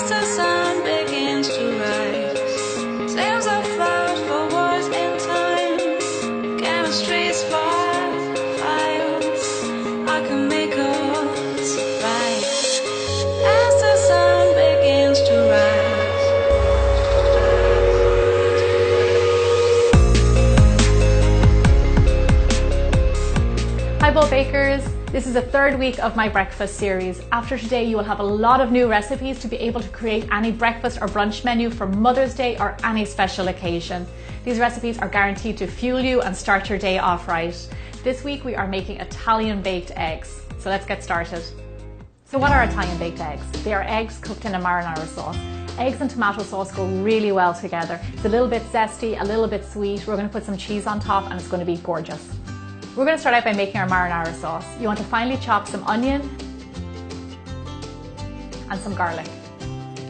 As the sun begins to rise, sails are furled for wars in time. Chemistry's files, I can make us right. As the sun begins to rise. Hi Bowl Bakers! This is the third week of my breakfast series. After today you will have a lot of new recipes to be able to create any breakfast or brunch menu for Mother's Day or any special occasion. These recipes are guaranteed to fuel you and start your day off right. This week we are making Italian baked eggs. So let's get started. So what are Italian baked eggs? They are eggs cooked in a marinara sauce. Eggs and tomato sauce go really well together. It's a little bit zesty, a little bit sweet. We're going to put some cheese on top and it's going to be gorgeous. We're going to start out by making our marinara sauce. You want to finely chop some onion and some garlic.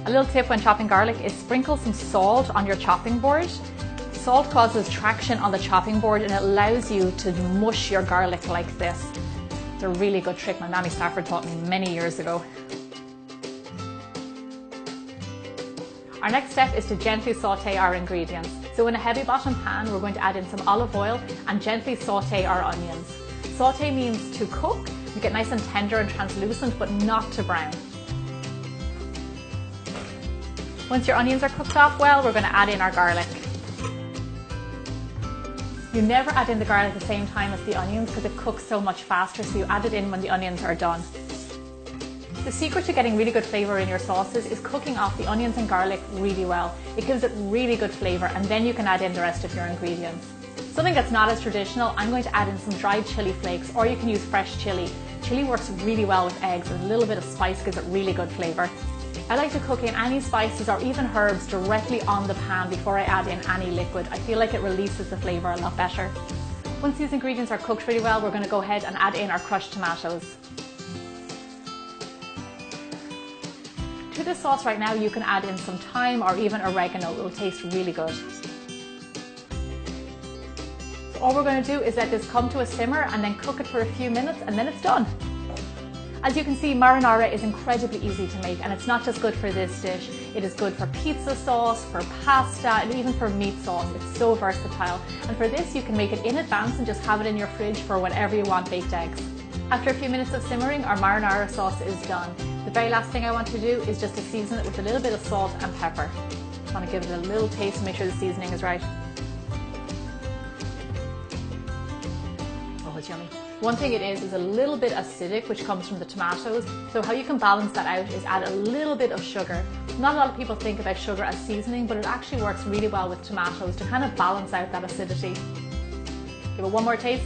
A little tip when chopping garlic is sprinkle some salt on your chopping board. Salt causes traction on the chopping board and it allows you to mush your garlic like this. It's a really good trick my Mammy Stafford taught me many years ago. Our next step is to gently saute our ingredients. So in a heavy bottom pan, we're going to add in some olive oil and gently saute our onions. Saute means to cook, you get nice and tender and translucent, but not to brown. Once your onions are cooked off well, we're going to add in our garlic. You never add in the garlic at the same time as the onions because it cooks so much faster, so you add it in when the onions are done. The secret to getting really good flavour in your sauces is cooking off the onions and garlic really well. It gives it really good flavour and then you can add in the rest of your ingredients. Something that's not as traditional, I'm going to add in some dried chilli flakes, or you can use fresh chilli. Chilli works really well with eggs and a little bit of spice gives it really good flavour. I like to cook in any spices or even herbs directly on the pan before I add in any liquid. I feel like it releases the flavour a lot better. Once these ingredients are cooked really well, we're going to go ahead and add in our crushed tomatoes. To this sauce right now you can add in some thyme or even oregano. It will taste really good. So all we're going to do is let this come to a simmer and then cook it for a few minutes and then it's done. As you can see, marinara is incredibly easy to make and it's not just good for this dish. It is good for pizza sauce, for pasta and even for meat sauce. It's so versatile. And for this you can make it in advance and just have it in your fridge for whenever you want baked eggs. After a few minutes of simmering, our marinara sauce is done. The very last thing I want to do is just to season it with a little bit of salt and pepper. I want to give it a little taste and make sure the seasoning is right. Oh, it's yummy. One thing it is a little bit acidic, which comes from the tomatoes. So how you can balance that out is add a little bit of sugar. Not a lot of people think about sugar as seasoning, but it actually works really well with tomatoes to kind of balance out that acidity. Give it one more taste.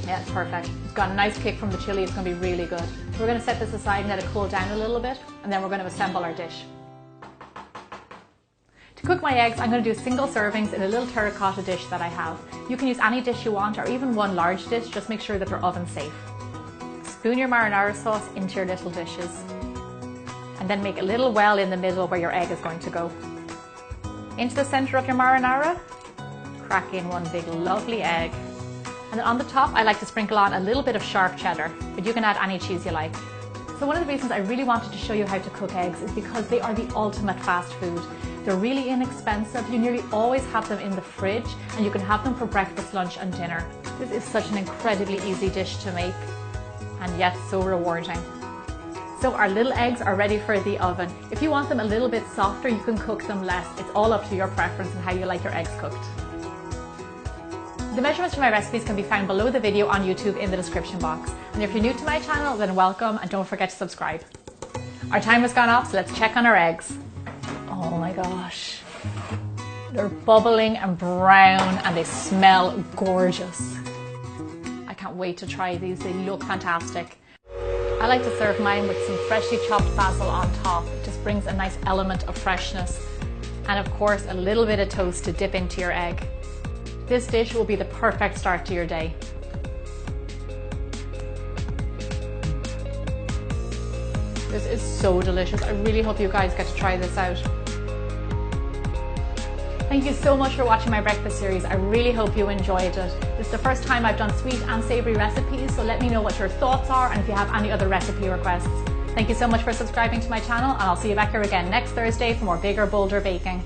Yeah, it's perfect. It's got a nice kick from the chili. It's going to be really good. We're going to set this aside and let it cool down a little bit, and then we're going to assemble our dish. To cook my eggs, I'm going to do single servings in a little terracotta dish that I have. You can use any dish you want or even one large dish, just make sure that they're oven safe. Spoon your marinara sauce into your little dishes and then make a little well in the middle where your egg is going to go. Into the centre of your marinara, crack in one big lovely egg. And then on the top, I like to sprinkle on a little bit of sharp cheddar, but you can add any cheese you like. So one of the reasons I really wanted to show you how to cook eggs is because they are the ultimate fast food. They're really inexpensive. You nearly always have them in the fridge and you can have them for breakfast, lunch and dinner. This is such an incredibly easy dish to make and yet so rewarding. So our little eggs are ready for the oven. If you want them a little bit softer, you can cook them less. It's all up to your preference and how you like your eggs cooked. The measurements for my recipes can be found below the video on YouTube in the description box. And if you're new to my channel, then welcome and don't forget to subscribe. Our timer's gone off, so let's check on our eggs. Oh my gosh. They're bubbling and brown and they smell gorgeous. I can't wait to try these, they look fantastic. I like to serve mine with some freshly chopped basil on top. It just brings a nice element of freshness. And of course, a little bit of toast to dip into your egg. This dish will be the perfect start to your day. This is so delicious. I really hope you guys get to try this out. Thank you so much for watching my breakfast series. I really hope you enjoyed it. This is the first time I've done sweet and savoury recipes, so let me know what your thoughts are and if you have any other recipe requests. Thank you so much for subscribing to my channel, and I'll see you back here again next Thursday for more bigger, bolder baking.